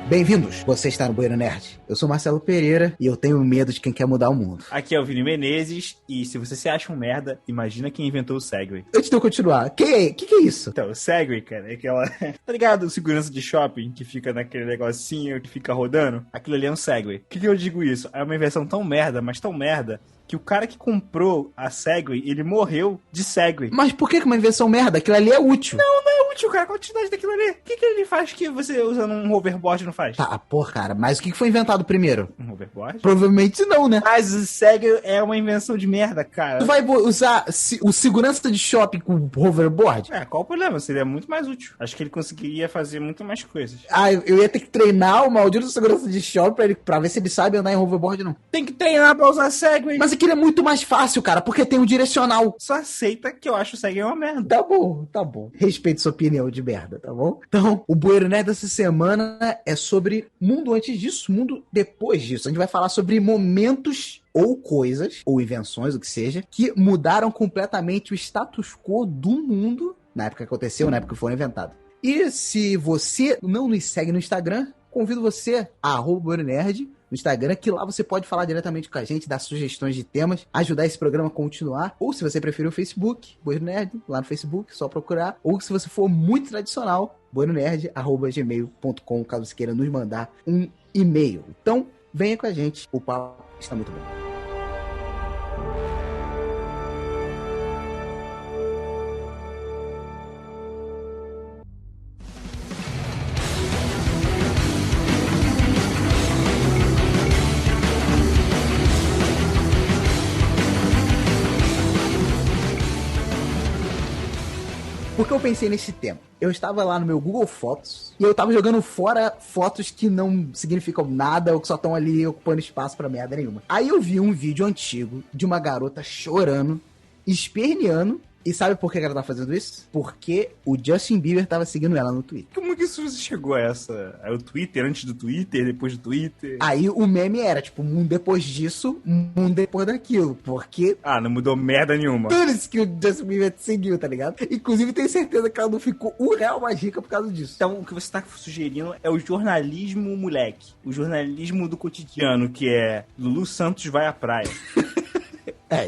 Bem-vindos, você está no Bueiro Nerd. Eu sou Marcelo Pereira e eu tenho medo de quem quer mudar o mundo. Aqui é o Vini Menezes e se você se acha um merda, imagina quem inventou o Segway. Antes de eu continuar, que é isso? Então, o Segway, cara, é aquela... Tá ligado? O segurança de shopping que fica naquele negocinho que fica rodando? Aquilo ali é um Segway. Por que eu digo isso? É uma invenção tão merda, mas tão merda, que o cara que comprou a Segway, ele morreu de Segway. Mas por que uma invenção merda? Aquilo ali é útil. Não é útil, cara. A quantidade daquilo ali. O que ele faz que você usando um hoverboard não faz? Tá, porra, cara, mas o que foi inventado primeiro? Um hoverboard? Provavelmente não, né? Mas o Segway é uma invenção de merda, cara. Tu vai usar o segurança de shopping com hoverboard? Qual o problema? Seria muito mais útil. Acho que ele conseguiria fazer muito mais coisas. Ah, eu ia ter que treinar o maldito segurança de shopping pra ver se ele sabe andar em hoverboard, não. Tem que treinar pra usar Segway. Mas aquilo é muito mais fácil, cara, porque tem um direcional. Só aceita que eu acho o Segway uma merda. Tá bom. Respeite sua opinião de merda, tá bom? Então, o Bueiro Nerd dessa semana é sobre mundo antes disso, mundo depois disso. A gente vai falar sobre momentos ou coisas, ou invenções, o que seja, que mudaram completamente o status quo do mundo na época que aconteceu, na época que foram inventados. E se você não nos segue no Instagram, convido você a @BueiroNerd no Instagram, que lá você pode falar diretamente com a gente, dar sugestões de temas, ajudar esse programa a continuar. Ou se você preferir o Facebook, Bueiro Nerd, lá no Facebook, só procurar. Ou se você for muito tradicional, bueironerd@gmail.com, caso você queira nos mandar um e-mail. Então, venha com a gente, o papo está muito bom. Por que eu pensei nesse tema? Eu estava lá no meu Google Fotos e eu estava jogando fora fotos que não significam nada ou que só estão ali ocupando espaço pra merda nenhuma. Aí eu vi um vídeo antigo de uma garota chorando, esperneando. E sabe por que ela tá fazendo isso? Porque o Justin Bieber tava seguindo ela no Twitter. Como que isso chegou a essa? É o Twitter antes do Twitter, depois do Twitter? Aí o meme era, tipo, mundo depois disso, mundo depois daquilo. Porque... não mudou merda nenhuma. Tudo isso que o Justin Bieber seguiu, tá ligado? Inclusive, tenho certeza que ela não ficou R$1 mais rica por causa disso. Então, o que você tá sugerindo é o jornalismo moleque. O jornalismo do cotidiano, que é Lulu Santos vai à praia.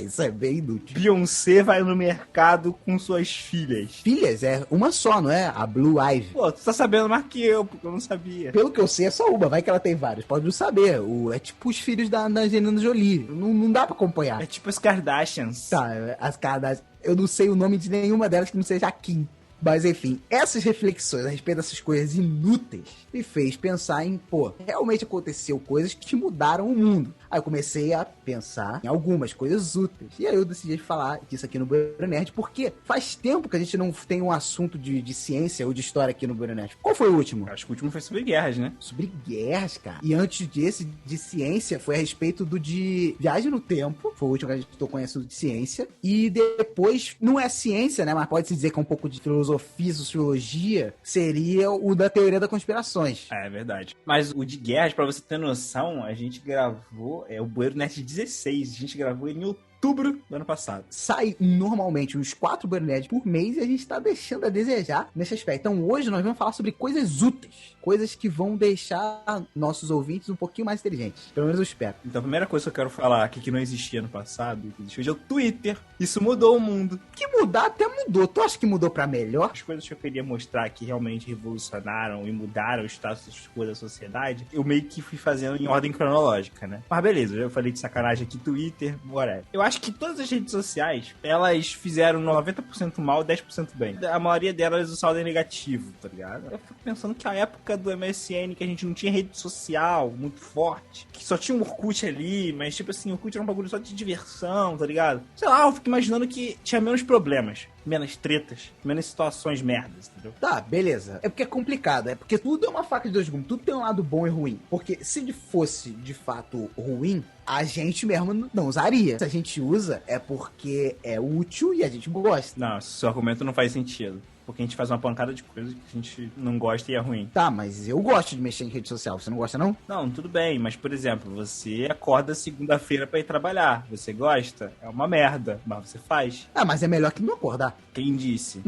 Isso é bem inútil. Beyoncé vai no mercado com suas filhas. Filhas? É uma só, não é? A Blue Ivy. Pô, tu tá sabendo mais que eu, porque eu não sabia. Pelo que eu sei, é só uma. Vai que ela tem vários. Pode não saber. É tipo os filhos da Angelina Jolie. Não dá pra acompanhar. É tipo as Kardashians. Tá, as Kardashians. Eu não sei o nome de nenhuma delas que não seja a Kim. Mas enfim, essas reflexões a respeito dessas coisas inúteis me fez pensar em, realmente aconteceu coisas que mudaram o mundo. Aí eu comecei a pensar em algumas coisas úteis. E aí eu decidi falar disso aqui no Bueiro Nerd, porque faz tempo que a gente não tem um assunto de ciência ou de história aqui no Bueiro Nerd. Qual foi o último? Acho que o último foi sobre guerras, né? Sobre guerras, cara. E antes desse, de ciência, foi a respeito de viagem no tempo. Foi o último que a gente tocou em assunto de ciência. E depois, não é ciência, né? Mas pode-se dizer que é um pouco de filosofia, sociologia, seria o da teoria das conspirações. É verdade. Mas o de guerras, pra você ter noção, a gente gravou, o Bueiro Nerd 16, a gente gravou ele em outubro do ano passado. Sai normalmente uns 4 Bueiro Nerd por mês e a gente tá deixando a desejar nesse aspecto. Então hoje nós vamos falar sobre coisas úteis. Coisas que vão deixar nossos ouvintes um pouquinho mais inteligentes. Pelo menos eu espero. Então a primeira coisa que eu quero falar aqui que não existia no passado, que existe hoje, é o Twitter. Isso mudou o mundo. Que mudar até mudou. Tu acha que mudou pra melhor? As coisas que eu queria mostrar que realmente revolucionaram e mudaram o status quo da sociedade, eu meio que fui fazendo em ordem cronológica, né? Mas beleza, eu falei de sacanagem aqui, Twitter, whatever. Eu acho que todas as redes sociais, elas fizeram 90% mal, 10% bem. A maioria delas o saldo é negativo, tá ligado? Eu fico pensando que a época do MSN, que a gente não tinha rede social muito forte, que só tinha um Orkut ali, mas tipo assim, o Orkut era um bagulho só de diversão, tá ligado? Sei lá, eu fico imaginando que tinha menos problemas, menos tretas, menos situações merdas, entendeu? Tá, beleza. É porque é complicado, é porque tudo é uma faca de dois gumes, tudo tem um lado bom e ruim. Porque se fosse de fato ruim, a gente mesmo não usaria. Se a gente usa, é porque é útil e a gente gosta. Não, seu argumento não faz sentido. Porque a gente faz uma pancada de coisas que a gente não gosta e é ruim. Tá, mas eu gosto de mexer em rede social. Você não gosta, não? Não, tudo bem, mas, por exemplo, você acorda segunda-feira pra ir trabalhar. Você gosta? É uma merda, mas você faz. Ah, mas é melhor que não acordar. Quem disse?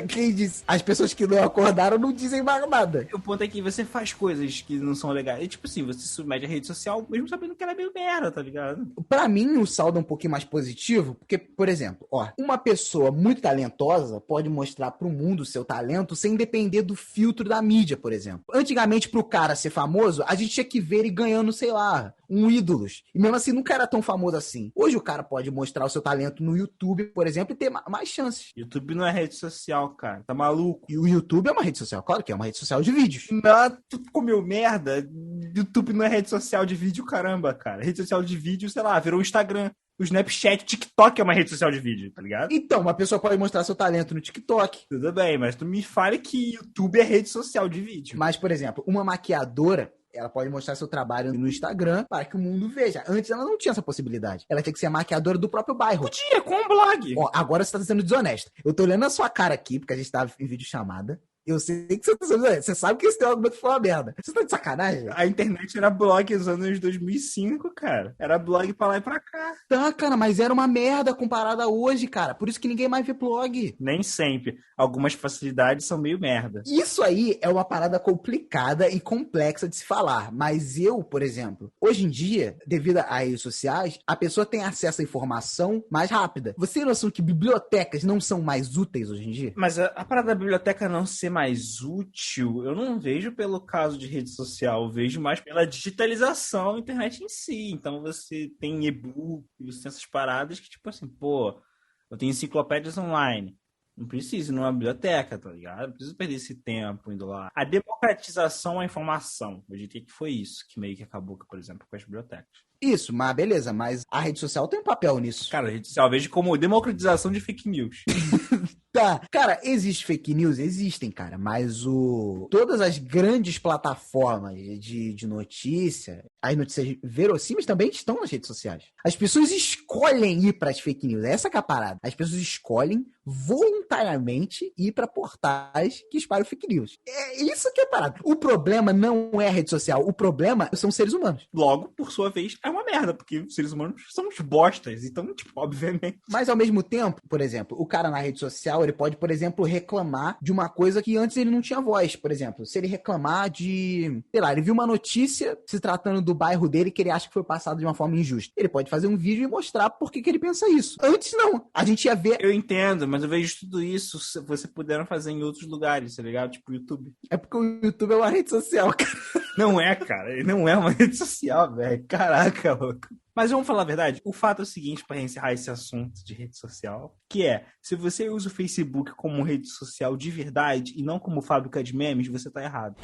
Quem disse? As pessoas que não acordaram não dizem mais nada. O ponto é que você faz coisas que não são legais. E, tipo assim, você submete a rede social mesmo sabendo que ela é meio merda, tá ligado? Pra mim, o saldo é um pouquinho mais positivo, porque, por exemplo, ó, uma pessoa muito talentosa pode mostrar pro mundo o seu talento sem depender do filtro da mídia, por exemplo. Antigamente, pro cara ser famoso, a gente tinha que ver ele ganhando, sei lá, ídolos. E mesmo assim, nunca era tão famoso assim. Hoje o cara pode mostrar o seu talento no YouTube, por exemplo, e ter mais chances. YouTube não é rede social, cara. Tá maluco? E o YouTube é uma rede social, claro que é uma rede social de vídeos. Não, tu comeu merda? YouTube não é rede social de vídeo, caramba, cara. Rede social de vídeo, sei lá, virou o Instagram. O Snapchat, TikTok é uma rede social de vídeo, tá ligado? Então, uma pessoa pode mostrar seu talento no TikTok. Tudo bem, mas tu me fale que YouTube é rede social de vídeo. Mas, por exemplo, uma maquiadora, ela pode mostrar seu trabalho no Instagram para que o mundo veja. Antes ela não tinha essa possibilidade. Ela tinha que ser a maquiadora do próprio bairro. Podia, com um blog. Ó, agora você tá sendo desonesto. Eu tô olhando a sua cara aqui, porque a gente tá em videochamada. Eu sei que você tá sendo desonesto. Você sabe que esse teu argumento foi uma merda. Você tá de sacanagem? A internet era blog nos anos 2005, cara. Era blog pra lá e pra cá. Tá, cara, mas era uma merda comparada a hoje, cara. Por isso que ninguém mais vê blog. Nem sempre. Algumas facilidades são meio merda. Isso aí é uma parada complicada e complexa de se falar. Mas eu, por exemplo, hoje em dia, devido às redes sociais, a pessoa tem acesso à informação mais rápida. Você tem noção que bibliotecas não são mais úteis hoje em dia? Mas a parada da biblioteca não ser mais útil, eu não vejo pelo caso de rede social, eu vejo mais pela digitalização da internet em si. Então você tem e-book, você tem essas paradas que, tipo assim, pô, eu tenho enciclopédias online. Não preciso ir numa biblioteca, tá ligado? Não preciso perder esse tempo indo lá. A democratização à informação. Eu diria que foi isso que meio que acabou, por exemplo, com as bibliotecas. Isso, mas beleza, mas a rede social tem um papel nisso. Cara, a rede social eu vejo como democratização de fake news. Tá, cara, existe fake news? Existem, cara, mas todas as grandes plataformas de notícia, as notícias verossímeis também estão nas redes sociais. As pessoas escolhem ir para as fake news, essa que é a parada. As pessoas escolhem voluntariamente ir para portais que espalham fake news. É isso que é a parada. O problema não é a rede social, o problema são os seres humanos. Logo, por sua vez, é uma merda, porque os seres humanos são uns bostas, então, tipo, obviamente. Mas ao mesmo tempo, por exemplo, o cara na rede social, ele pode, por exemplo, reclamar de uma coisa que antes ele não tinha voz. Por exemplo, se ele reclamar de, sei lá, ele viu uma notícia se tratando do bairro dele que ele acha que foi passado de uma forma injusta. Ele pode fazer um vídeo e mostrar por que ele pensa isso. Antes não. A gente ia ver... Eu entendo, mas eu vejo tudo isso se você puderam fazer em outros lugares, tá ligado? Tipo o YouTube. É porque o YouTube é uma rede social, cara. Não é, cara. Ele não é uma rede social, velho. Caraca, louco. Mas vamos falar a verdade, o fato é o seguinte, para encerrar esse assunto de rede social, que é, se você usa o Facebook como rede social de verdade e não como fábrica de memes, você tá errado.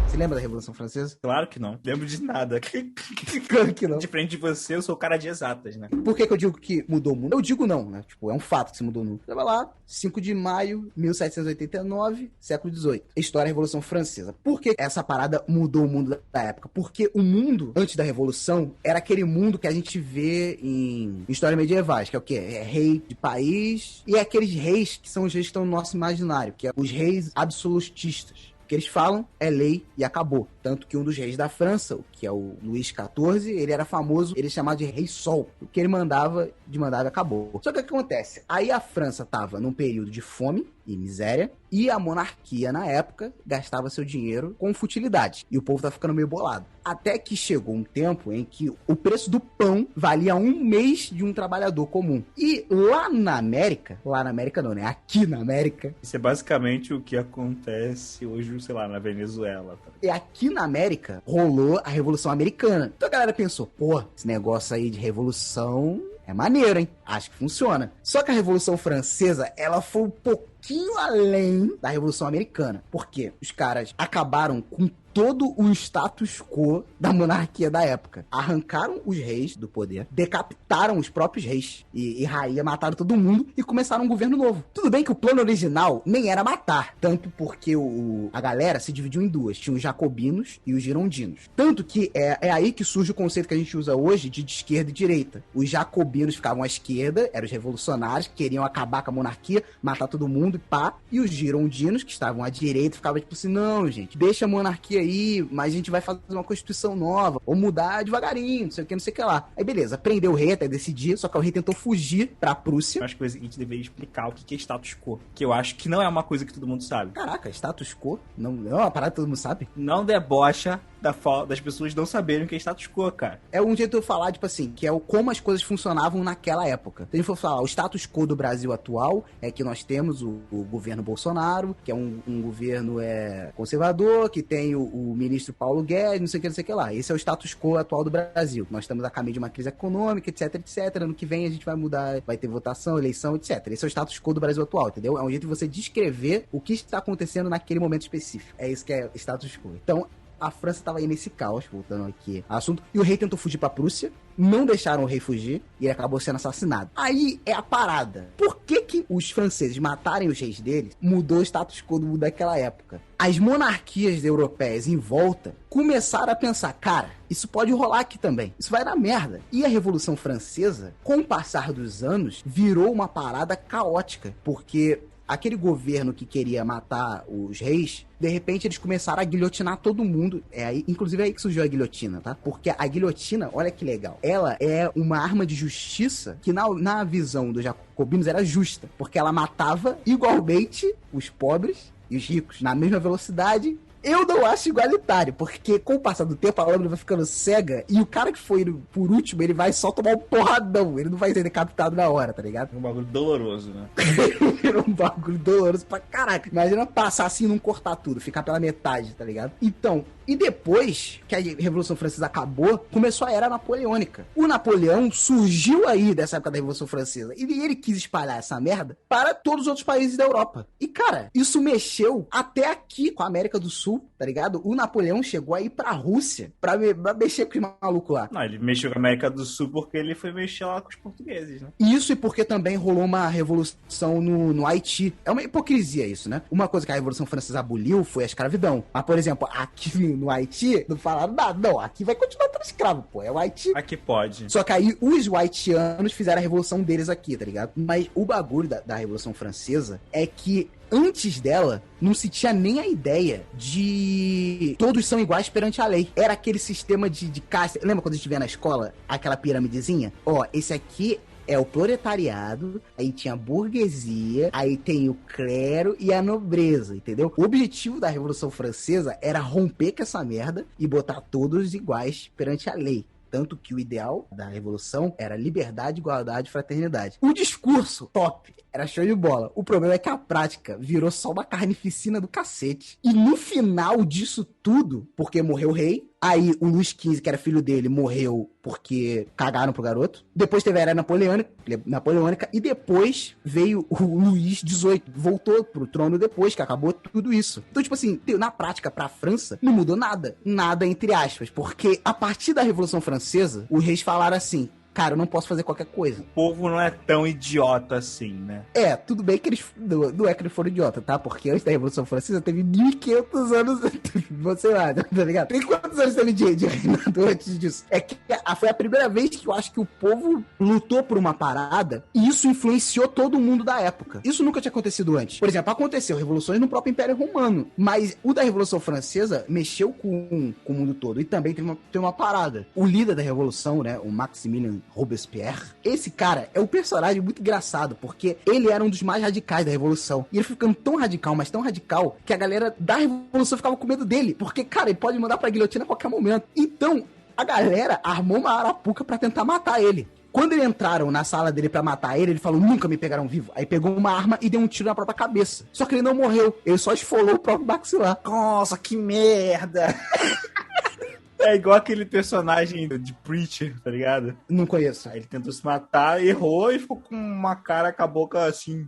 Você lembra da Revolução Francesa? Claro que não. Lembro de nada. Claro que não. De frente de você, eu sou o cara de exatas, né? Por que eu digo que mudou o mundo? Eu digo não, né? Tipo, é um fato que se mudou o mundo. Vai lá, 5 de maio, 1789, século XVIII. História da Revolução Francesa. Por que essa parada mudou o mundo da época? Porque o mundo, antes da Revolução, era aquele mundo que a gente vê em história medievais, que é o quê? É rei de país, e é aqueles reis que são os reis que estão no nosso imaginário, que é os reis absolutistas. O que eles falam é lei e acabou. Tanto que um dos reis da França, que é o Luís XIV, ele era famoso, ele é chamado de Rei Sol. O que ele mandava e acabou. Só que o que acontece? Aí a França estava num período de fome e miséria, e a monarquia, na época, gastava seu dinheiro com futilidade. E o povo tá ficando meio bolado. Até que chegou um tempo em que o preço do pão valia um mês de um trabalhador comum. E lá na América não, né? Aqui na América. Isso é basicamente o que acontece hoje, sei lá, na Venezuela. Tá? E aqui na América rolou a Revolução Americana. Então a galera pensou, pô, esse negócio aí de revolução é maneiro, hein? Acho que funciona. Só que a Revolução Francesa, ela foi um pouquinho pouquinho além da Revolução Americana. Por quê? Os caras acabaram com todo o status quo da monarquia da época. Arrancaram os reis do poder, decapitaram os próprios reis e rainha, mataram todo mundo e começaram um governo novo. Tudo bem que o plano original nem era matar, tanto porque a galera se dividiu em duas. Tinha os jacobinos e os girondinos. Tanto que é aí que surge o conceito que a gente usa hoje de esquerda e direita. Os jacobinos ficavam à esquerda, eram os revolucionários que queriam acabar com a monarquia, matar todo mundo, pá. E os girondinos, que estavam à direita, ficavam tipo assim, não, gente, deixa a monarquia aí, mas a gente vai fazer uma constituição nova, ou mudar devagarinho, não sei o que lá. Aí beleza, prendeu o rei até decidir, só que o rei tentou fugir pra Prússia. Acho que a gente deveria explicar o que é status quo, que eu acho que não é uma coisa que todo mundo sabe. Caraca, status quo? Não é uma parada que todo mundo sabe? Não debocha das pessoas não saberem o que é status quo, cara. É um jeito de eu falar, tipo assim, que é como as coisas funcionavam naquela época. Se a gente for falar, o status quo do Brasil atual é que nós temos o governo Bolsonaro, que é um governo conservador, que tem o ministro Paulo Guedes, não sei o que lá. Esse é o status quo atual do Brasil. Nós estamos a caminho de uma crise econômica, etc, etc. Ano que vem a gente vai mudar, vai ter votação, eleição, etc. Esse é o status quo do Brasil atual, entendeu? É um jeito de você descrever o que está acontecendo naquele momento específico. É isso que é status quo. Então, a França estava aí nesse caos, voltando aqui ao assunto, e o rei tentou fugir pra Prússia, não deixaram o rei fugir, e ele acabou sendo assassinado. Aí é a parada. Por que os franceses matarem os reis deles mudou o status quo do mundo daquela época? As monarquias europeias em volta começaram a pensar, cara, isso pode rolar aqui também. Isso vai dar merda. E a Revolução Francesa, com o passar dos anos, virou uma parada caótica, porque aquele governo que queria matar os reis, de repente eles começaram a guilhotinar todo mundo. Inclusive é aí que surgiu a guilhotina, tá? Porque a guilhotina, olha que legal, ela é uma arma de justiça que na visão dos jacobinos era justa, porque ela matava igualmente os pobres e os ricos na mesma velocidade. Eu não acho igualitário, porque com o passar do tempo a lâmina vai ficando cega e o cara que foi por último, ele vai só tomar um porradão, ele não vai ser decapitado na hora, tá ligado? É um bagulho doloroso, né? Era um bagulho doloroso pra caraca. Imagina passar assim e não cortar tudo, ficar pela metade, tá ligado? Então, e depois que a Revolução Francesa acabou, começou a Era Napoleônica. O Napoleão surgiu aí dessa época da Revolução Francesa e ele quis espalhar essa merda para todos os outros países da Europa. E, cara, isso mexeu até aqui com a América do Sul, tá ligado? O Napoleão chegou aí pra Rússia pra mexer com os malucos lá. Não, ele mexeu com a América do Sul porque ele foi mexer lá com os portugueses, né? Isso e porque também rolou uma revolução no Haiti. É uma hipocrisia isso, né? Uma coisa que a Revolução Francesa aboliu foi a escravidão. Mas, por exemplo, aqui no Haiti, não falaram nada. Não, aqui vai continuar tendo escravo, pô. É o Haiti. Aqui pode. Só que aí os haitianos fizeram a revolução deles aqui, tá ligado? Mas o bagulho da Revolução Francesa é que antes dela, não se tinha nem a ideia de todos são iguais perante a lei. Era aquele sistema de casta. Lembra quando a gente via na escola aquela piramidezinha? Ó, esse aqui é o proletariado, aí tinha a burguesia, aí tem o clero e a nobreza, entendeu? O objetivo da Revolução Francesa era romper com essa merda e botar todos iguais perante a lei. Tanto que o ideal da revolução era liberdade, igualdade e fraternidade. O discurso, top, era show de bola. O problema é que a prática virou só uma carnificina do cacete. E no final disso tudo, porque morreu o rei, aí o Luís XV, que era filho dele, morreu porque cagaram pro garoto. Depois teve a Era Napoleônica e depois veio o Luís XVIII. Voltou pro trono depois, que acabou tudo isso. Então, tipo assim, na prática, pra França, não mudou nada. Nada, entre aspas. Porque a partir da Revolução Francesa, os reis falaram assim, cara, eu não posso fazer qualquer coisa. O povo não é tão idiota assim, né? É, tudo bem que eles... Não é que eles foram idiota, tá? Porque antes da Revolução Francesa teve 1500 anos... Você lá, tá ligado? Tem quantos anos teve de reinado antes disso? É que foi a primeira vez que eu acho que o povo lutou por uma parada e isso influenciou todo mundo da época. Isso nunca tinha acontecido antes. Por exemplo, aconteceu revoluções no próprio Império Romano, mas o da Revolução Francesa mexeu com o mundo todo. E também teve uma parada. O líder da Revolução, né? O Maximilien Robespierre. Esse cara é um personagem muito engraçado, porque ele era um dos mais radicais da Revolução. E ele foi ficando tão radical, mas tão radical, que a galera da Revolução ficava com medo dele. Porque, cara, ele pode mandar pra guilhotina a qualquer momento. Então, a galera armou uma arapuca pra tentar matar ele. Quando eles entraram na sala dele pra matar ele, ele falou, nunca me pegaram vivo. Aí pegou uma arma e deu um tiro na própria cabeça. Só que ele não morreu. Ele só esfolou o próprio maxilar. Nossa, que merda! É igual aquele personagem de Preacher, tá ligado? Não conheço. Aí ele tentou se matar, errou e ficou com uma cara com a boca assim,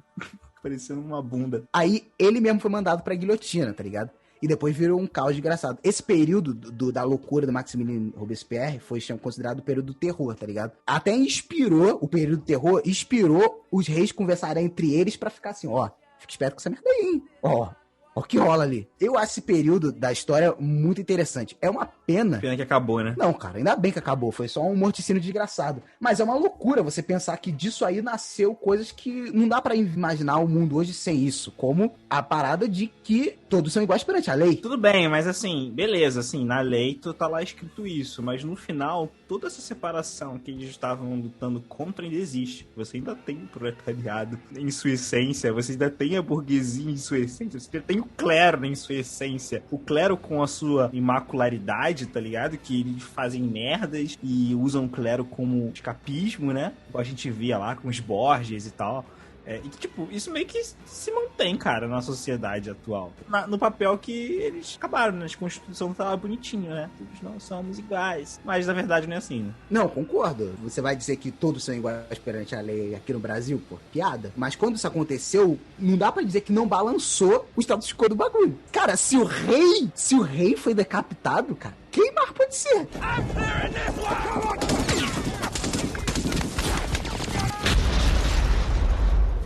parecendo uma bunda. Aí ele mesmo foi mandado pra guilhotina, tá ligado? E depois virou um caos desgraçado. Esse período da loucura do Maximilien Robespierre foi considerado o período do terror, tá ligado? Até inspirou, o período do terror, inspirou os reis conversarem entre eles pra ficar assim, ó, fica esperto com essa merda aí, hein? Ó o que rola ali. Eu acho esse período da história muito interessante. É uma pena. Pena que acabou, né? Não, cara, ainda bem que acabou. Foi só um morticínio desgraçado. Mas é uma loucura você pensar que disso aí nasceu coisas que não dá pra imaginar o mundo hoje sem isso. Como a parada de que todos são iguais perante a lei. Tudo bem, mas assim, beleza, assim, na lei tá lá escrito isso. Mas no final, toda essa separação que eles estavam lutando contra ainda existe. Você ainda tem o proletariado em sua essência. Você ainda tem a burguesia em sua essência. Você ainda tem o clero em sua essência. O clero com a sua imacularidade, tá ligado? Que eles fazem merdas e usam o clero como escapismo, né? Igual a gente via lá com os Borgias e tal. E tipo, isso meio que se mantém, cara, na sociedade atual. No papel que eles acabaram, né? A Constituição tava bonitinho, né? Todos não somos iguais. Mas na verdade não é assim, né? Não, concordo. Você vai dizer que todos são iguais perante a lei aqui no Brasil, pô, piada. Mas quando isso aconteceu, não dá pra dizer que não balançou o status quo do bagulho. Cara, se o rei foi decapitado, cara, quem mais pode ser?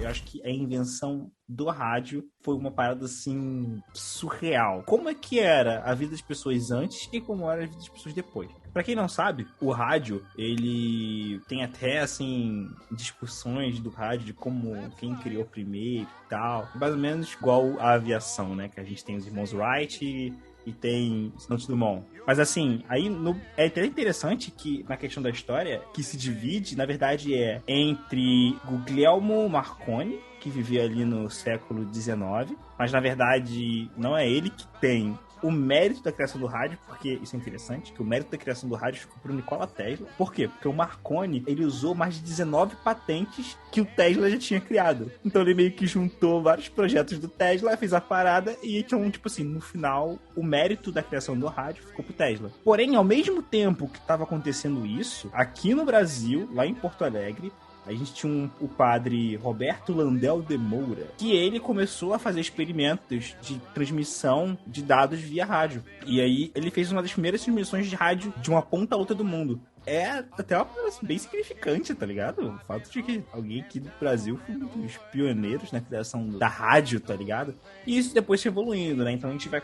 Eu acho que a invenção do rádio foi uma parada, assim, surreal. Como é que era a vida das pessoas antes e como era a vida das pessoas depois? Pra quem não sabe, o rádio, ele tem até, assim, discussões do rádio de como, quem criou primeiro e tal. Mais ou menos igual a aviação, né? Que a gente tem os irmãos Wright e tem Santos Dumont. Mas assim, aí é até interessante que na questão da história, que se divide, na verdade, é entre Guglielmo Marconi, que vivia ali no século XIX, mas na verdade não é ele que tem o mérito da criação do rádio, porque isso é interessante, que o mérito da criação do rádio ficou pro Nikola Tesla. Por quê? Porque o Marconi, ele usou mais de 19 patentes que o Tesla já tinha criado. Então ele meio que juntou vários projetos do Tesla, fez a parada e então, tipo assim, no final, o mérito da criação do rádio ficou pro Tesla. Porém, ao mesmo tempo que estava acontecendo isso, aqui no Brasil, lá em Porto Alegre, a gente tinha o padre Roberto Landel de Moura, que ele começou a fazer experimentos de transmissão de dados via rádio. E aí ele fez uma das primeiras transmissões de rádio de uma ponta a outra do mundo. É até uma coisa bem significante, tá ligado? O fato de que alguém aqui do Brasil foi um dos pioneiros na criação da rádio, tá ligado? E isso depois foi evoluindo, né? Então a gente vai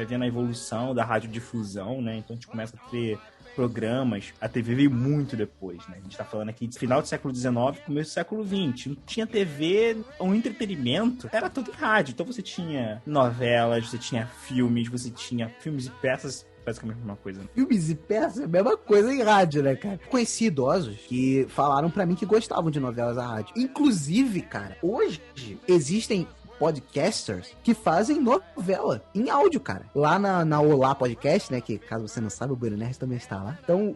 vendo a evolução da radiodifusão, né? Então a gente começa a ter programas. A TV veio muito depois, né? A gente tá falando aqui de final do século XIX, começo do século XX. Não tinha TV, o entretenimento era todo em rádio. Então você tinha novelas, você tinha filmes e peças, basicamente a mesma coisa. Filmes e peças é a mesma coisa em rádio, né, cara? Conheci idosos que falaram pra mim que gostavam de novelas à rádio. Inclusive, cara, hoje existem podcasters que fazem novela em áudio, cara. Lá na Olá Podcast, né, que caso você não saiba, o Bueiro Nerd também está lá. Então,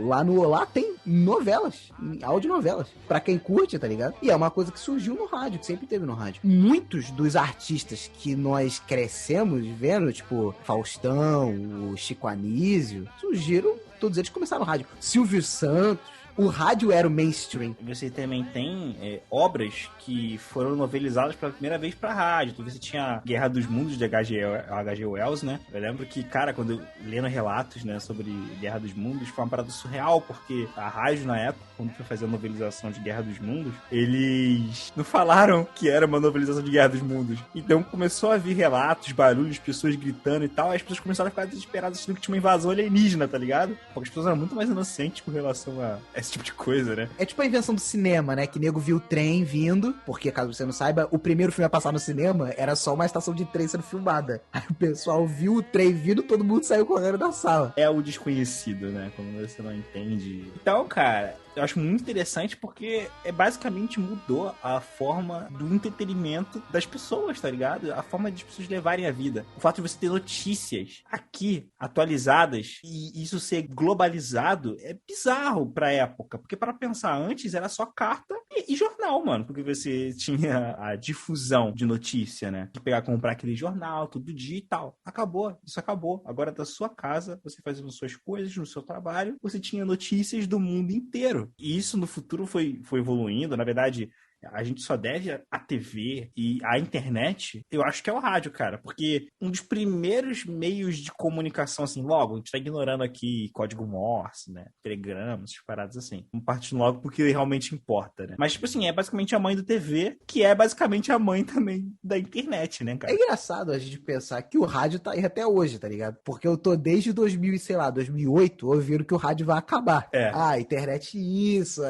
lá no Olá tem novelas, audionovelas, pra quem curte, tá ligado? E é uma coisa que surgiu no rádio, que sempre teve no rádio. Muitos dos artistas que nós crescemos vendo, tipo Faustão, o Chico Anísio, surgiram, todos eles começaram no rádio. Silvio Santos. O rádio era o mainstream. Você também tem obras que foram novelizadas pela primeira vez pra rádio. Então você tinha Guerra dos Mundos, de H.G. Wells, né? Eu lembro que, cara, quando eu lendo relatos, né, sobre Guerra dos Mundos, foi uma parada surreal, porque a rádio, na época, quando foi fazer a novelização de Guerra dos Mundos, eles não falaram que era uma novelização de Guerra dos Mundos. Então começou a vir relatos, barulhos, pessoas gritando e tal, e as pessoas começaram a ficar desesperadas, achando que tinha uma invasão alienígena, tá ligado? Porque as pessoas eram muito mais inocentes com relação a esse tipo de coisa, né? É tipo a invenção do cinema, né? Que nego viu o trem vindo, porque, caso você não saiba, o primeiro filme a passar no cinema era só uma estação de trem sendo filmada. Aí o pessoal viu o trem vindo, todo mundo saiu correndo da sala. É o desconhecido, né? Quando você não entende. Então, cara, eu acho muito interessante porque basicamente mudou a forma do entretenimento das pessoas, tá ligado? A forma de as pessoas levarem a vida. O fato de você ter notícias aqui, atualizadas, e isso ser globalizado é bizarro pra época. Porque para pensar antes era só carta e jornal, mano. Porque você tinha a difusão de notícia, né? De pegar, comprar aquele jornal todo dia e tal. Acabou, isso acabou. Agora da sua casa, você fazendo suas coisas, no seu trabalho, você tinha notícias do mundo inteiro. E isso no futuro foi evoluindo. Na verdade, a gente só deve a TV e a internet, eu acho que é o rádio, cara. Porque um dos primeiros meios de comunicação, assim, logo, a gente tá ignorando aqui código Morse, né? Telegramas, essas paradas assim. Vamos partindo logo porque realmente importa, né? Mas, tipo assim, é basicamente a mãe do TV, que é basicamente a mãe também da internet, né, cara? É engraçado a gente pensar que o rádio tá aí até hoje, tá ligado? Porque eu tô desde 2000, sei lá, 2008, ouvindo que o rádio vai acabar. A internet isso,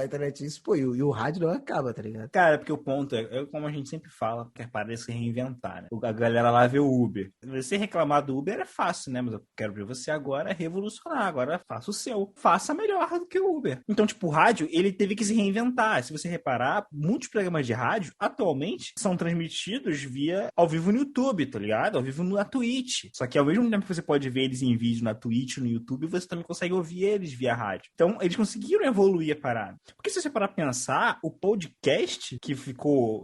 pô, e o rádio não acaba, tá ligado? Cara, porque o ponto é como a gente sempre fala, que é para se reinventar, né? A galera lá vê o Uber. Você reclamar do Uber é fácil, né? Mas eu quero ver você agora revolucionar, agora faça o seu. Faça melhor do que o Uber. Então, tipo, o rádio, ele teve que se reinventar. Se você reparar, muitos programas de rádio, atualmente, são transmitidos via ao vivo no YouTube, tá ligado? Ao vivo na Twitch. Só que ao mesmo tempo que você pode ver eles em vídeo na Twitch, no YouTube, você também consegue ouvir eles via rádio. Então, eles conseguiram evoluir a parada. Porque se você parar pra pensar, o podcast, que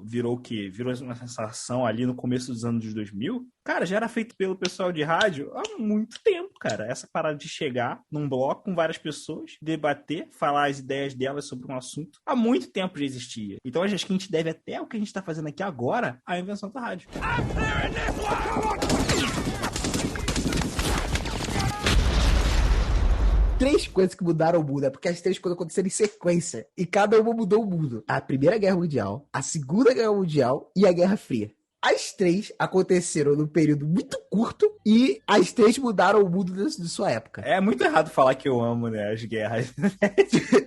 virou uma sensação ali no começo dos anos 2000, cara, já era feito pelo pessoal de rádio há muito tempo, cara. Essa parada de chegar num bloco com várias pessoas, debater, falar as ideias delas sobre um assunto, há muito tempo já existia. Então, acho que a gente deve até o que a gente tá fazendo aqui agora à invenção da rádio. Três coisas que mudaram o mundo, é porque as três coisas aconteceram em sequência, e cada uma mudou o mundo. A Primeira Guerra Mundial, a Segunda Guerra Mundial e a Guerra Fria. As três aconteceram num período muito curto e as três mudaram o mundo de sua época. É muito errado falar que eu amo, né, as guerras.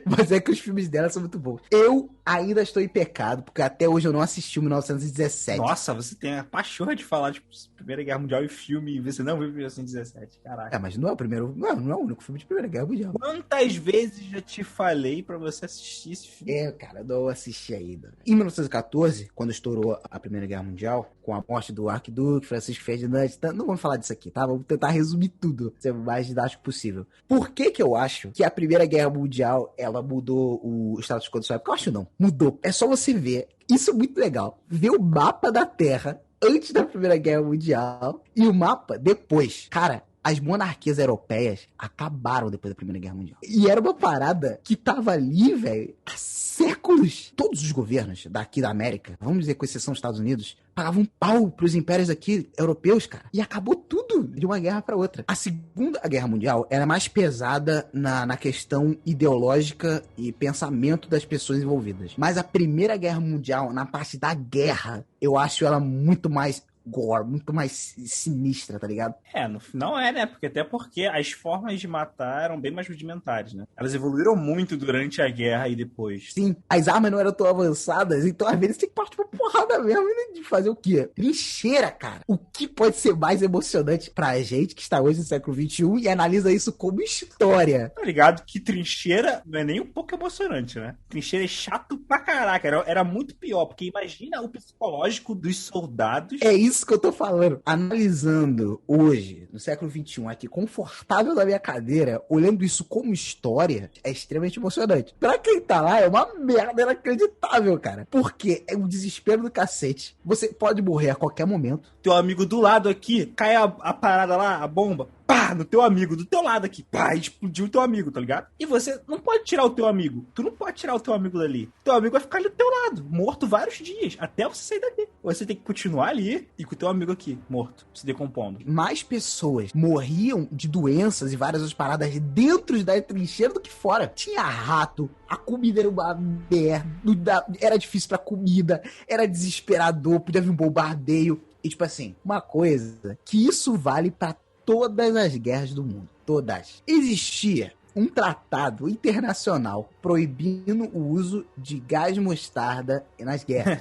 Mas é que os filmes dela são muito bons. Eu ainda estou em pecado, porque até hoje eu não assisti o 1917. Nossa, você tem a pachorra de falar, tipo, Primeira Guerra Mundial e filme, e você não viu 1917, caraca. É, mas não é o primeiro, não é o único filme de Primeira Guerra Mundial. Quantas vezes já te falei pra você assistir esse filme? É, cara, eu não assisti ainda. Em 1914, quando estourou a Primeira Guerra Mundial, com a morte do Arquiduque, Francisco Ferdinand, não vamos falar disso aqui, tá? Vamos tentar resumir tudo, ser o mais didático possível. Por que eu acho que a Primeira Guerra Mundial, ela mudou o status quo da sua época? Eu acho não, mudou. É só você ver, isso é muito legal, ver o mapa da Terra antes da Primeira Guerra Mundial e o mapa depois. Cara, as monarquias europeias acabaram depois da Primeira Guerra Mundial. E era uma parada que tava ali, velho, há séculos. Todos os governos daqui da América, vamos dizer com exceção dos Estados Unidos, pagavam pau pros impérios aqui europeus, cara. E acabou tudo de uma guerra pra outra. A Segunda Guerra Mundial era mais pesada na questão ideológica e pensamento das pessoas envolvidas. Mas a Primeira Guerra Mundial, na parte da guerra, eu acho ela muito mais gore, muito mais sinistra, tá ligado? No final né? Porque as formas de matar eram bem mais rudimentares, né? Elas evoluíram muito durante a guerra e depois. Sim, as armas não eram tão avançadas, então às vezes tem que partir pra porrada mesmo, né? De fazer o quê? Trincheira, cara. O que pode ser mais emocionante pra gente que está hoje no século XXI e analisa isso como história? Tá ligado que trincheira não é nem um pouco emocionante, né? Trincheira é chato pra caraca, era muito pior, porque imagina o psicológico dos soldados. É isso que eu tô falando. Analisando hoje, no século XXI, aqui, confortável na minha cadeira, olhando isso como história, é extremamente emocionante. Pra quem tá lá, é uma merda inacreditável, cara. Porque é um desespero do cacete. Você pode morrer a qualquer momento. Teu amigo do lado aqui, cai a parada lá, a bomba. Pá, no teu amigo, do teu lado aqui. Pá, explodiu o teu amigo, tá ligado? E você não pode tirar o teu amigo. Tu não pode tirar o teu amigo dali. Teu amigo vai ficar ali do teu lado, morto vários dias, até você sair dali. Você tem que continuar ali e com o teu amigo aqui, morto, se decompondo. Mais pessoas morriam de doenças e várias outras paradas dentro da trincheira do que fora. Tinha rato, a comida era uma merda, era difícil pra comida, era desesperador, podia vir um bombardeio. E tipo assim, uma coisa que isso vale pra todas as guerras do mundo. Todas. Existia um tratado internacional proibindo o uso de gás mostarda nas guerras.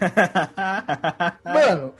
Mano,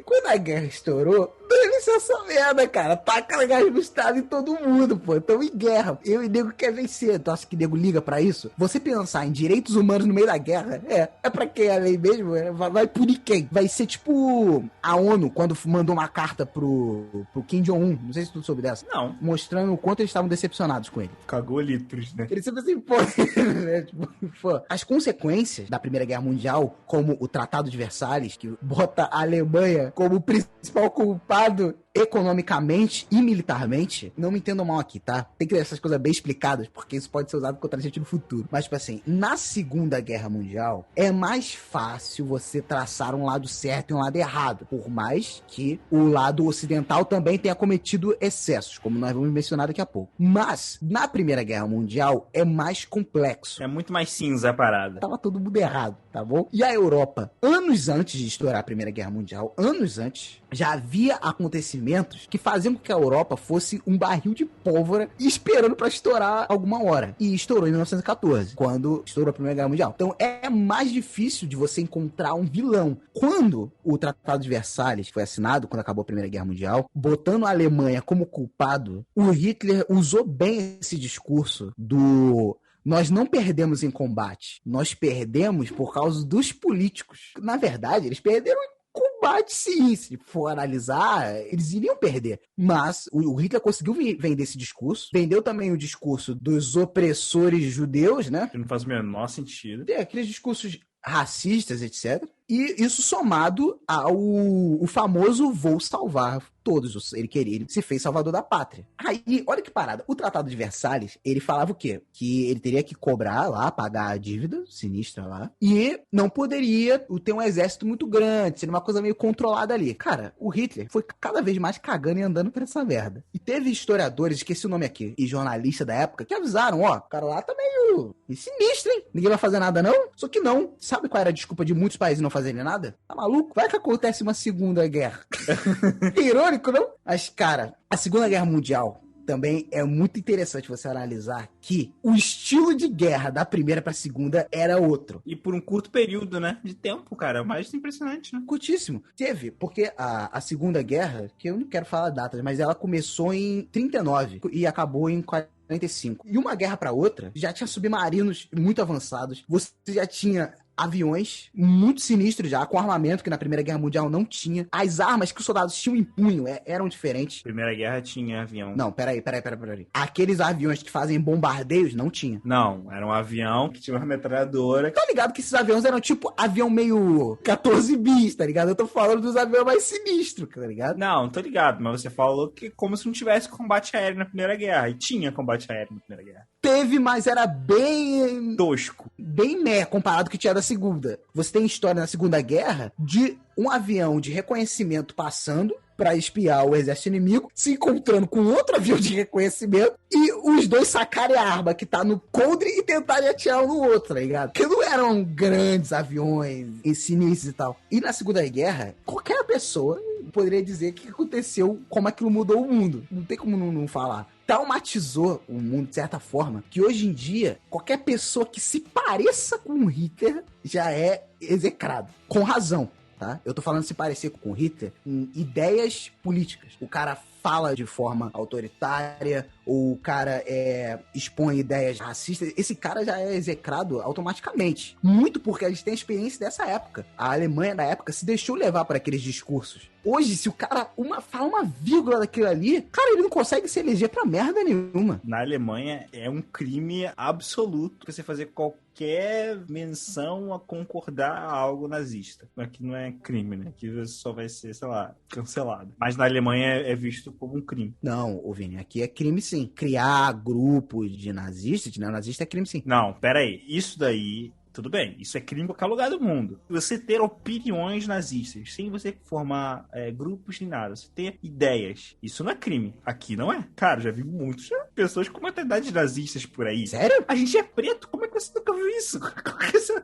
quando a guerra estourou, dane-se essa merda, cara. Taca gás mostarda em todo mundo, pô. Tamo em guerra. Eu e nego quer vencer. Tu acha que nego liga pra isso? Você pensar em direitos humanos no meio da guerra, é pra quem a lei mesmo? Vai punir quem? Vai ser tipo a ONU, quando mandou uma carta pro Kim Jong-un. Não sei se tu soube dessa. Não. Mostrando o quanto eles estavam decepcionados com ele. Cagou litros, né? Ele sempre assim, pô, né? Tipo, pô. As consequências da Primeira Guerra Mundial, como o Tratado de Versalhes, que bota a Alemanha como principal culpado, economicamente e militarmente, não me entendam mal aqui, tá? Tem que ter essas coisas bem explicadas, porque isso pode ser usado contra a gente no futuro. Mas, tipo assim, na Segunda Guerra Mundial, é mais fácil você traçar um lado certo e um lado errado, por mais que o lado ocidental também tenha cometido excessos, como nós vamos mencionar daqui a pouco. Mas, na Primeira Guerra Mundial, é mais complexo. É muito mais cinza a parada. Tava todo mundo errado, tá bom? E a Europa, anos antes de estourar a Primeira Guerra Mundial, anos antes, já havia acontecimentos que faziam com que a Europa fosse um barril de pólvora esperando pra estourar alguma hora. E estourou em 1914, quando estourou a Primeira Guerra Mundial. Então é mais difícil de você encontrar um vilão. Quando o Tratado de Versalhes foi assinado, quando acabou a Primeira Guerra Mundial, botando a Alemanha como culpado, o Hitler usou bem esse discurso do... Nós não perdemos em combate, nós perdemos por causa dos políticos. Na verdade, eles perderam em combate, sim. Se for analisar, eles iriam perder. Mas o Hitler conseguiu vender esse discurso, vendeu também o discurso dos opressores judeus, né? Que não faz o menor sentido. Aqueles discursos racistas, etc. E isso somado ao o famoso vou salvar todos. Ele se fez salvador da pátria. Aí, olha que parada. O Tratado de Versalhes, ele falava o quê? Que ele teria que cobrar lá, pagar a dívida sinistra lá. E não poderia ter um exército muito grande, seria uma coisa meio controlada ali. Cara, o Hitler foi cada vez mais cagando e andando por essa merda. E teve historiadores, esqueci o nome aqui, e jornalistas da época, que avisaram, ó, o cara lá tá meio sinistro, hein? Ninguém vai fazer nada não? Só que não. Sabe qual era a desculpa de muitos países não fazerem nada? Tá maluco? Vai que acontece uma segunda guerra. Irônico, não? Mas, cara, a Segunda Guerra Mundial também é muito interessante você analisar que o estilo de guerra da primeira pra segunda era outro. E por um curto período, né? De tempo, cara. Mais impressionante, né? Curtíssimo. Teve, porque a Segunda Guerra, que eu não quero falar datas, mas ela começou em 39 e acabou em 45. E uma guerra pra outra, já tinha submarinos muito avançados, você já tinha aviões muito sinistros já, com armamento que na Primeira Guerra Mundial não tinha. As armas que os soldados tinham em punho eram diferentes. Primeira Guerra tinha avião. Não, peraí. Aqueles aviões que fazem bombardeios, não tinha. Não, era um avião que tinha uma metralhadora. Tá ligado que esses aviões eram tipo avião meio 14 bis, tá ligado? Eu tô falando dos aviões mais sinistros, tá ligado? Não, tô ligado, mas você falou que como se não tivesse combate aéreo na Primeira Guerra. E tinha combate aéreo na Primeira Guerra. Teve, mas era bem... tosco. Bem comparado com o que tinha da Segunda. Você tem história na Segunda Guerra de um avião de reconhecimento passando pra espiar o exército inimigo, se encontrando com outro avião de reconhecimento e os dois sacarem a arma que tá no coldre e tentarem atirar um no outro, tá ligado? Porque não eram grandes aviões sinistros e tal. E na Segunda Guerra, qualquer pessoa poderia dizer que aconteceu, como aquilo mudou o mundo. Não tem como não falar. Traumatizou o mundo de certa forma, que hoje em dia, qualquer pessoa que se pareça com o Hitler já é execrado. Com razão, tá? Eu tô falando se parecer com o Hitler em ideias políticas. O cara fala de forma autoritária, ou o cara expõe ideias racistas, esse cara já é execrado automaticamente. Muito porque a gente tem a experiência dessa época. A Alemanha da época se deixou levar por aqueles discursos. Hoje, se o cara fala uma vírgula daquilo ali, cara, ele não consegue se eleger pra merda nenhuma. Na Alemanha é um crime absoluto você fazer qualquer menção a concordar a algo nazista. Aqui não é crime, né? Aqui você só vai ser, sei lá, cancelado. Mas na Alemanha é visto como um crime. Não, Vini, aqui é crime sim. Criar grupos de nazistas, de neonazista é crime sim. Não, pera aí. Isso daí... tudo bem, isso é crime em qualquer lugar do mundo. Você ter opiniões nazistas, sem você formar grupos nem nada, você ter ideias, isso não é crime. Aqui não é. Cara, já vi muitas pessoas com mentalidades nazistas por aí. Sério? A gente é preto, como é que você nunca viu isso?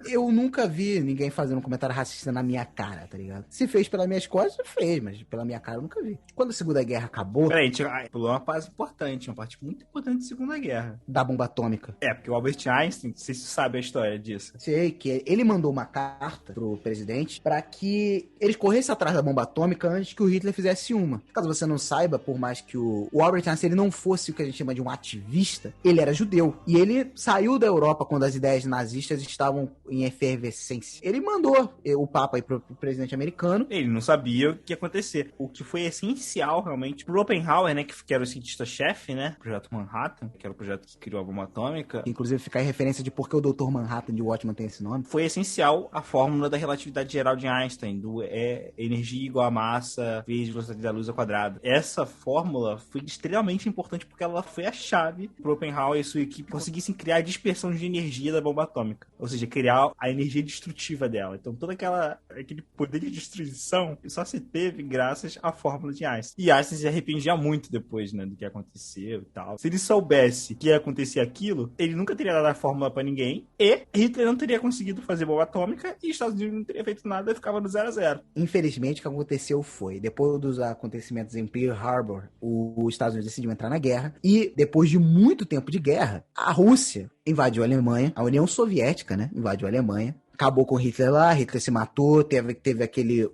Eu nunca vi ninguém fazendo um comentário racista na minha cara, tá ligado? Se fez pelas minhas costas, fez, mas pela minha cara eu nunca vi. Quando a Segunda Guerra acabou... Peraí, pulou uma parte importante, uma parte muito importante da Segunda Guerra. Da bomba atômica. Porque o Albert Einstein, não sei se você sabe a história disso. Sei que ele mandou uma carta pro presidente pra que eles corressem atrás da bomba atômica antes que o Hitler fizesse uma. Caso você não saiba, por mais que o Albert Einstein ele não fosse o que a gente chama de de um ativista, ele era judeu. E ele saiu da Europa quando as ideias nazistas estavam em efervescência. Ele mandou o Papa aí pro presidente americano. Ele não sabia o que ia acontecer. O que foi essencial, realmente, pro Oppenheimer, né, que era o cientista-chefe, né, Projeto Manhattan, que era o projeto que criou a bomba atômica. Inclusive, fica aí referência de por que o Dr. Manhattan de Watchmen tem esse nome. Foi essencial a fórmula da relatividade geral de Einstein, do energia igual a massa vezes velocidade da luz ao quadrado. Essa fórmula foi extremamente importante porque ela foi a chave pro Oppenheimer e sua equipe conseguissem criar a dispersão de energia da bomba atômica. Ou seja, criar a energia destrutiva dela. Então, todo aquele poder de destruição só se teve graças à fórmula de Einstein. E Einstein se arrependia muito depois, né, do que aconteceu e tal. Se ele soubesse que ia acontecer aquilo, ele nunca teria dado a fórmula pra ninguém e Hitler não teria conseguido fazer bomba atômica e os Estados Unidos não teria feito nada e ficava no 0-0. Infelizmente, o que aconteceu foi, depois dos acontecimentos em Pearl Harbor, os Estados Unidos decidiram entrar na guerra e, depois de muito tempo de guerra, a Rússia invadiu a Alemanha, a União Soviética, né, invadiu a Alemanha, acabou com Hitler lá, Hitler se matou, teve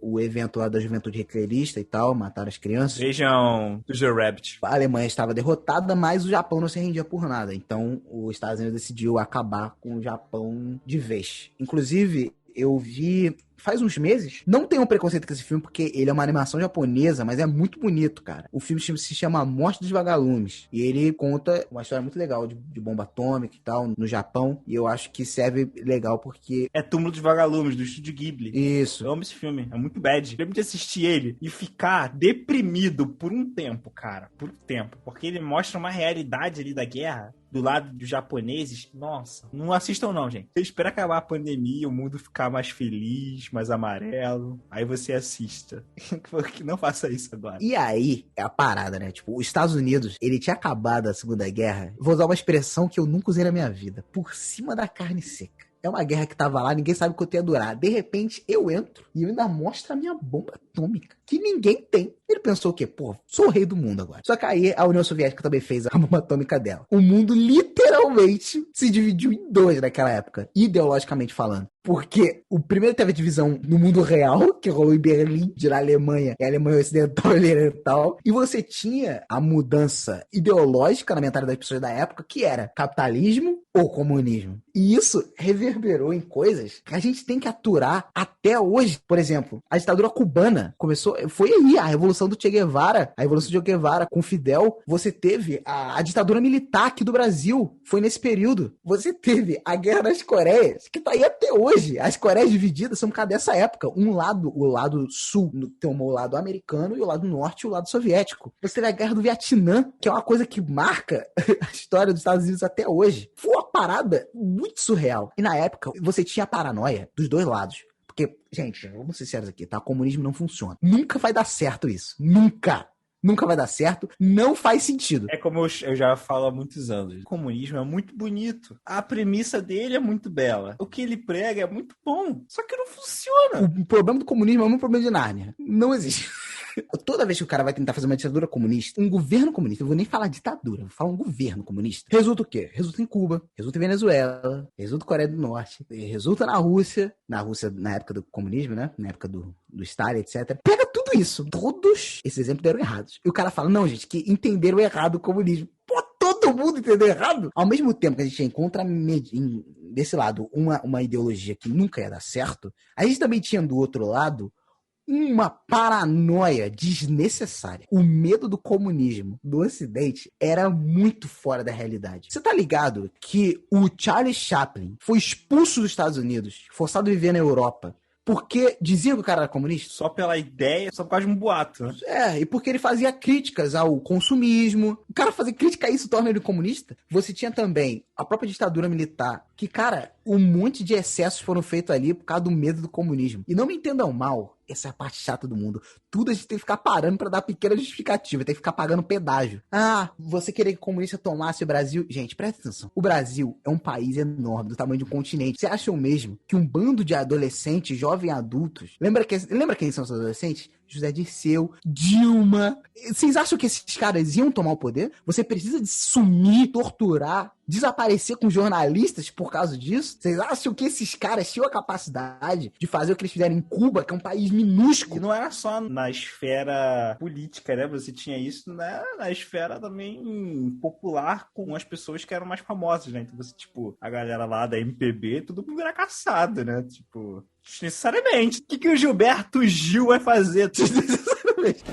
o evento lá da juventude hitlerista e tal, mataram as crianças. Vejam o Rabbit. A Alemanha estava derrotada, mas o Japão não se rendia por nada. Então, os Estados Unidos decidiu acabar com o Japão de vez. Inclusive, eu vi faz uns meses, não tenho um preconceito com esse filme, porque ele é uma animação japonesa, mas é muito bonito, cara. O filme se chama A Morte dos Vagalumes, e ele conta uma história muito legal de bomba atômica e tal, no Japão, e eu acho que serve legal porque... É Túmulo dos Vagalumes, do Estúdio Ghibli. Isso. Eu amo esse filme, é muito bad. Eu lembro de assistir ele e ficar deprimido por um tempo, cara, por um tempo, porque ele mostra uma realidade ali da guerra, do lado dos japoneses. Nossa, não assistam não, gente. Você espera acabar a pandemia, o mundo ficar mais feliz, mais amarelo, aí você assista. Que não faça isso agora. E aí, é a parada, né? Tipo, os Estados Unidos, ele tinha acabado a Segunda Guerra, vou usar uma expressão que eu nunca usei na minha vida, por cima da carne seca. É uma guerra que tava lá, ninguém sabe quanto ia durar. De repente, eu entro e eu ainda mostro a minha bomba atômica, que ninguém tem. Ele pensou o quê? Pô, sou o rei do mundo agora. Só que aí a União Soviética também fez a bomba atômica dela. O mundo literalmente se dividiu em dois naquela época, ideologicamente falando. Porque o primeiro teve a divisão no mundo real, que rolou em Berlim, de na Alemanha, e a Alemanha Ocidental e Oriental. E você tinha a mudança ideológica na mentalidade das pessoas da época, que era capitalismo ou comunismo. E isso reverberou em coisas que a gente tem que aturar até hoje. Por exemplo, a ditadura cubana foi aí a revolução do Che Guevara, a revolução de Che Guevara com Fidel. Você teve a ditadura militar aqui do Brasil, foi nesse período. Você teve a Guerra das Coreias, que tá aí até hoje. As Coreias divididas são por causa dessa época. O lado sul, tem o lado americano, e o lado norte e o lado soviético. Você teve a Guerra do Vietnã, que é uma coisa que marca a história dos Estados Unidos até hoje. Foi uma parada muito surreal. E na época, você tinha a paranoia dos dois lados. Porque, gente, vamos ser sérios aqui, tá? O comunismo não funciona. Nunca vai dar certo isso. Nunca. Nunca vai dar certo. Não faz sentido. É como eu já falo há muitos anos. O comunismo é muito bonito. A premissa dele é muito bela. O que ele prega é muito bom. Só que não funciona. O problema do comunismo é o mesmo problema de Nárnia. Não existe. Toda vez que o cara vai tentar fazer uma ditadura comunista, um governo comunista, eu vou nem falar ditadura, eu vou falar um governo comunista, resulta o quê? Resulta em Cuba, resulta em Venezuela, resulta em Coreia do Norte, resulta na Rússia na época do comunismo, né? Na época do Stalin, etc. Pega tudo isso. Todos esses exemplos deram errados. E o cara fala, não, gente, que entenderam errado o comunismo. Pô, todo mundo entendeu errado. Ao mesmo tempo que a gente encontra desse lado uma ideologia que nunca ia dar certo, a gente também tinha do outro lado uma paranoia desnecessária. O medo do comunismo do Ocidente era muito fora da realidade. Você tá ligado que o Charlie Chaplin foi expulso dos Estados Unidos, forçado a viver na Europa, porque diziam que o cara era comunista? Só pela ideia, só por causa de um boato, né? É, e porque ele fazia críticas ao consumismo. O cara fazer crítica a isso torna ele comunista? Você tinha também a própria ditadura militar, que, cara, um monte de excessos foram feitos ali por causa do medo do comunismo. E não me entendam mal, essa é a parte chata do mundo. Tudo a gente tem que ficar parando pra dar pequena justificativa, tem que ficar pagando pedágio. Ah, você querer que o comunista tomasse o Brasil? Gente, presta atenção. O Brasil é um país enorme, do tamanho de um continente. Você acha mesmo que um bando de adolescentes, jovens adultos... Lembra quem são os adolescentes? José Dirceu, Dilma. Vocês acham que esses caras iam tomar o poder? Você precisa de sumir, torturar, desaparecer com jornalistas por causa disso? Vocês acham que esses caras tinham a capacidade de fazer o que eles fizeram em Cuba, que é um país minúsculo? E não era só na esfera política, né? Você tinha isso na esfera também popular com as pessoas que eram mais famosas, né? Então você, tipo, a galera lá da MPB, todo mundo era caçado, né? Tipo, necessariamente. O que o Gilberto Gil vai fazer? Necessariamente.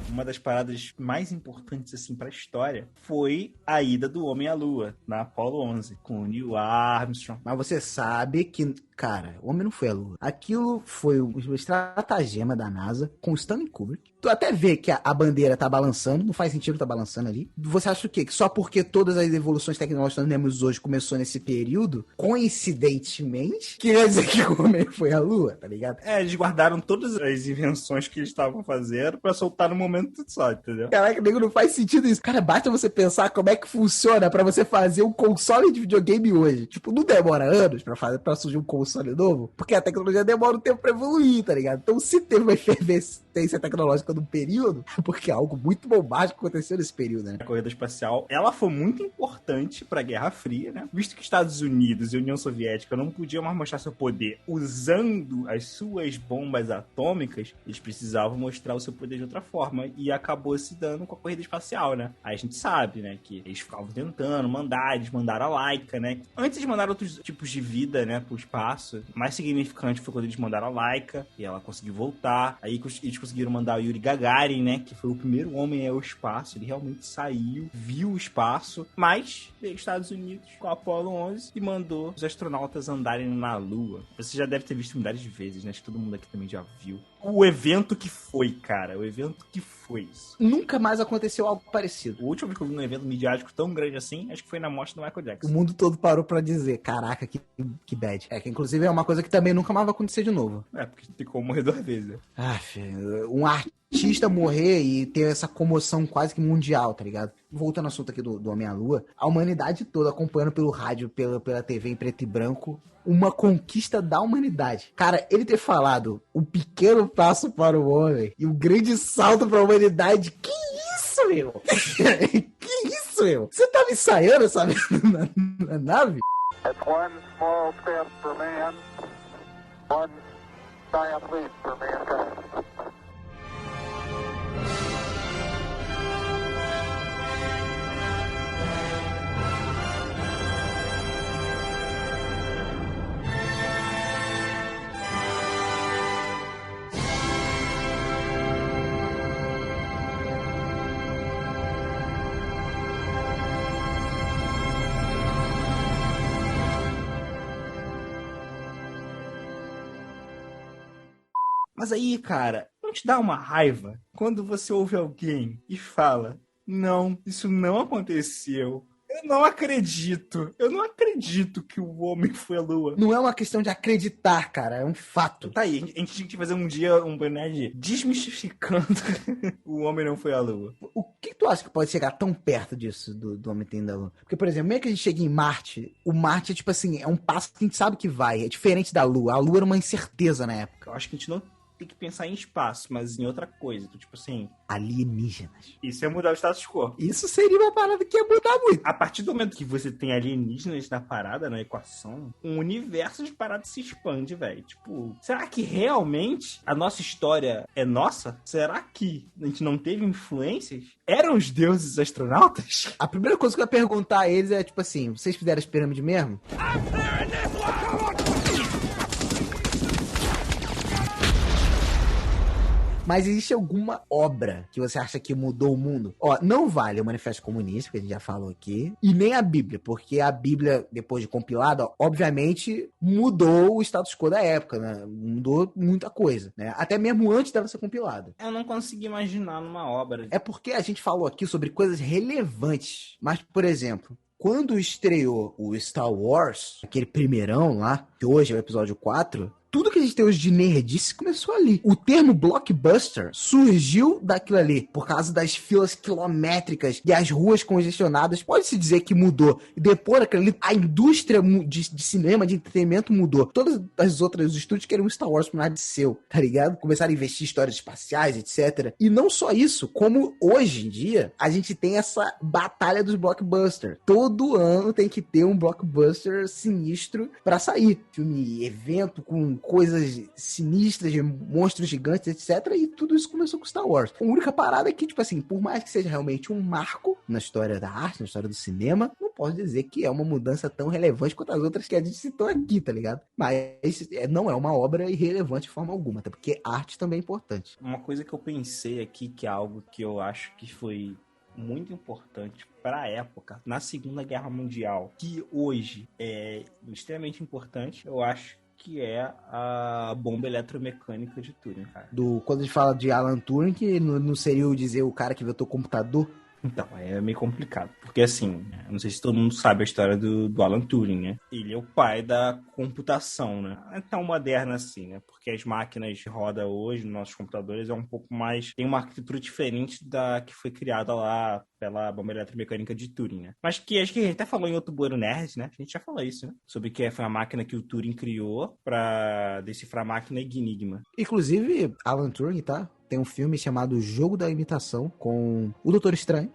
Uma das paradas mais importantes, assim, pra história foi a ida do homem à Lua, na Apollo 11, com o Neil Armstrong. Mas você sabe que, cara, o homem não foi à Lua. Aquilo foi uma estratagema da NASA com o Stanley Kubrick. Tu até vê que a bandeira tá balançando, não faz sentido tá balançando ali. Você acha o quê? Que só porque todas as evoluções tecnológicas que nós temos hoje começou nesse período, coincidentemente, quer dizer que o homem foi à Lua, tá ligado? Eles guardaram todas as invenções que eles estavam fazendo pra soltar no momento só, entendeu? Caraca, nego, não faz sentido isso. Cara, basta você pensar como é que funciona pra você fazer um console de videogame hoje. Tipo, não demora anos pra surgir um console novo, porque a tecnologia demora um tempo pra evoluir, tá ligado? Então, se teve uma efervescência tecnológica num período, é porque algo muito bombástico aconteceu nesse período, né? A corrida espacial, ela foi muito importante pra Guerra Fria, né? Visto que Estados Unidos e União Soviética não podiam mais mostrar seu poder usando as suas bombas atômicas, eles precisavam mostrar o seu poder de outra forma. E acabou se dando com a corrida espacial, né? Aí a gente sabe, né, que eles ficavam tentando mandar, eles mandaram a Laika, né? Antes eles mandaram outros tipos de vida, né, pro espaço. O mais significante foi quando eles mandaram a Laika, e ela conseguiu voltar. Aí eles conseguiram mandar o Yuri Gagarin, né, que foi o primeiro homem ao espaço. Ele realmente saiu, viu o espaço, mas veio os Estados Unidos com a Apollo 11 e mandou os astronautas andarem na Lua. Você já deve ter visto milhares de vezes, né? Acho que todo mundo aqui também já viu. O evento que foi, cara. O evento que foi isso. Nunca mais aconteceu algo parecido. O último que eu vi num evento midiático tão grande assim, acho que foi na morte do Michael Jackson. O mundo todo parou pra dizer, caraca, que bad. É, que inclusive é uma coisa que também nunca mais vai acontecer de novo. É, porque ficou morrer 2 vezes, né? Ah, filho, um artista morrer e ter essa comoção quase que mundial, tá ligado? Voltando ao assunto aqui do Homem à Lua, a humanidade toda acompanhando pelo rádio, pela TV em preto e branco, uma conquista da humanidade. Cara, ele ter falado o pequeno passo para o homem e o grande salto para a humanidade, que isso, meu? Que isso, meu? Você tava ensaiando, sabe, na nave? It's one small step for man, one giant leap for mankind. Mas aí, cara, não te dá uma raiva quando você ouve alguém e fala: não, isso não aconteceu. Eu não acredito que o homem foi à Lua. Não é uma questão de acreditar, cara, é um fato. Tá aí, a gente tinha que fazer um dia um Bernard desmistificando o homem não foi à Lua. O que tu acha que pode chegar tão perto disso, do homem ter ido à Lua? Porque, por exemplo, meio que a gente chega em Marte, o Marte é tipo assim, é um passo que a gente sabe que vai, é diferente da Lua. A Lua era uma incerteza na época. Eu acho que a gente não tem que pensar em espaço, mas em outra coisa. Então, tipo assim, alienígenas. Isso é mudar o status quo. Isso seria uma parada que ia mudar muito. A partir do momento que você tem alienígenas na parada, na equação, um universo de paradas se expande, velho. Tipo, será que realmente a nossa história é nossa? Será que a gente não teve influências? Eram os deuses astronautas? A primeira coisa que eu ia perguntar a eles é, tipo assim, vocês fizeram as pirâmides mesmo? Mas existe alguma obra que você acha que mudou o mundo? Ó, não vale o Manifesto Comunista, que a gente já falou aqui, e nem a Bíblia, porque a Bíblia, depois de compilada, obviamente mudou o status quo da época, né? Mudou muita coisa, né? Até mesmo antes dela ser compilada. Eu não consegui imaginar numa obra. É porque a gente falou aqui sobre coisas relevantes, mas, por exemplo, quando estreou o Star Wars, aquele primeirão lá, que hoje é o episódio 4, tudo que a gente tem hoje de nerdice começou ali. O termo blockbuster surgiu daquilo ali, por causa das filas quilométricas e as ruas congestionadas. Pode-se dizer que mudou. E depois daquilo ali, a indústria de cinema, de entretenimento mudou. Todas as outras estúdios queriam Star Wars por nada de seu, tá ligado? Começaram a investir em histórias espaciais, etc. E não só isso, como hoje em dia, a gente tem essa batalha dos blockbusters. Todo ano tem que ter um blockbuster sinistro pra sair. Filme, evento com coisas sinistras, de monstros gigantes, etc. E tudo isso começou com Star Wars. A única parada é que, tipo assim, por mais que seja realmente um marco na história da arte, na história do cinema, não posso dizer que é uma mudança tão relevante quanto as outras que a gente citou aqui, tá ligado? Mas não é uma obra irrelevante de forma alguma, até porque arte também é importante. Uma coisa que eu pensei aqui, que é algo que eu acho que foi muito importante para a época, na Segunda Guerra Mundial, que hoje é extremamente importante, eu acho que é a bomba eletromecânica de Turing, cara. Quando a gente fala de Alan Turing, que não seria o dizer o cara que inventou o computador? Então, é meio complicado. Porque, assim, eu não sei se todo mundo sabe a história do Alan Turing, né? Ele é o pai da computação, né? Não é tão moderna assim, né? Porque as máquinas que rodam hoje nos nossos computadores é um pouco mais... Tem uma arquitetura diferente da que foi criada lá pela bomba eletromecânica de Turing, né? Mas que acho que a gente até falou em outro Bueiro Nerd, né? A gente já falou isso, né? Sobre que foi a máquina que o Turing criou pra decifrar a máquina Enigma. Inclusive, Alan Turing, tá? Tem um filme chamado Jogo da Imitação com o Doutor Estranho.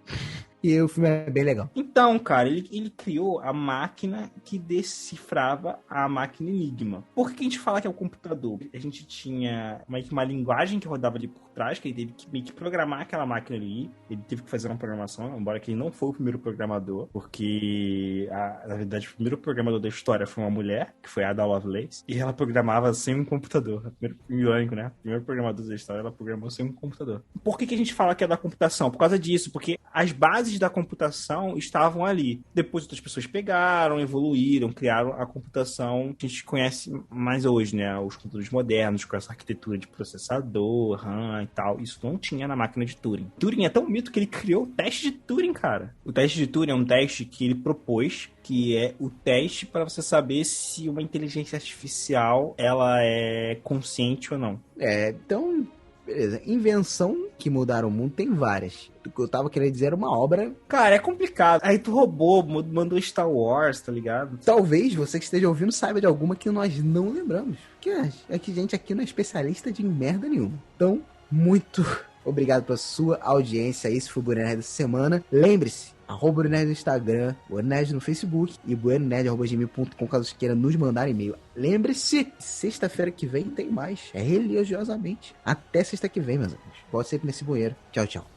E o filme é bem legal. Então, cara, ele criou a máquina que decifrava a máquina Enigma. Por que a gente fala que é o computador? A gente tinha uma linguagem que rodava ali por trás, que ele teve que meio que programar aquela máquina ali. Ele teve que fazer uma programação, embora que ele não foi o primeiro programador, porque, na verdade, o primeiro programador da história foi uma mulher, que foi a Ada Lovelace, e ela programava sem um computador. Primeiro irônico, né? O primeiro programador da história, ela programou sem um computador. Por que a gente fala que é da computação? Por causa disso, porque as bases da computação estavam ali. Depois outras pessoas pegaram, evoluíram, criaram a computação que a gente conhece mais hoje, né? Os computadores modernos, com essa arquitetura de processador, RAM e tal. Isso não tinha na máquina de Turing. Turing é tão mito que ele criou o teste de Turing, cara. O teste de Turing é um teste que ele propôs, que é o teste para você saber se uma inteligência artificial ela é consciente ou não. Então... Beleza, invenção que mudaram o mundo tem várias. O que eu tava querendo dizer era uma obra... Cara, é complicado. Aí tu roubou, mandou Star Wars, tá ligado? Talvez você que esteja ouvindo saiba de alguma que nós não lembramos. Porque é que a gente aqui não é especialista de merda nenhuma. Então, muito obrigado pela sua audiência. Esse foi o Bueiro Nerd dessa semana. Lembre-se, @Bueiro Nerd no Instagram, Bueiro Nerd no Facebook e bueironerd@gmail.com, caso você queira nos mandar e-mail. Lembre-se, sexta-feira que vem tem mais. É religiosamente. Até sexta que vem, meus amigos. Pode ser nesse bueiro. Tchau, tchau.